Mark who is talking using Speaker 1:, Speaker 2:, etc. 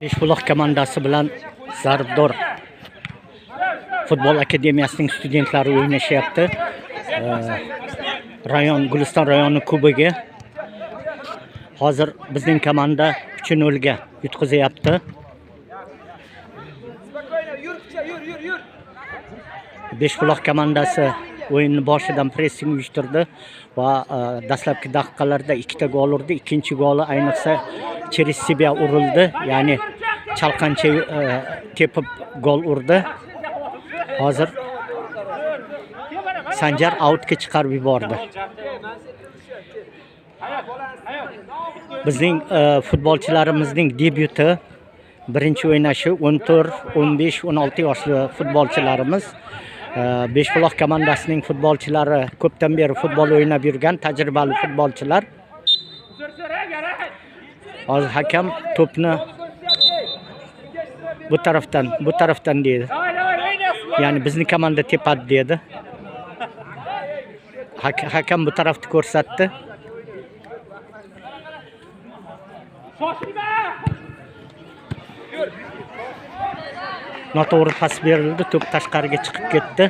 Speaker 1: Beshbuloq komandasi bilan Zarbdor futbol akademiyasining studentlari o'ynashyapti. Rayon Guliston rayoni kubogi. Hozir bizning komanda 3-0 ga yutqizyapti. Beshbuloq komandasi o'yinni boshidan pressing uyushtirdi va dastlabki daqiqalarda 2 ta gol urdi. Ikkinchi goli ayniqsa через себя urildi, ya'ni chalqancha tepib gol urdi. Hozir Sanjar outga chiqarib yubordi. Bizning futbolchilarimizning debyuti, birinchi o'ynashi 14, 15, 16 yoshli futbolchilarimiz. Beshbuloq komandasining futbolchilari ko'pdan beri futbol o'ynab yurgan tajribali futbolchilar. Hozir hakam to'pni bu tarafdan deydi. Ya'ni bizni komanda tepadi dedi. Hakam bu tarafni ko'rsatdi. Noto'g'ri pas berildi, to'p tashqariga chiqib ketdi.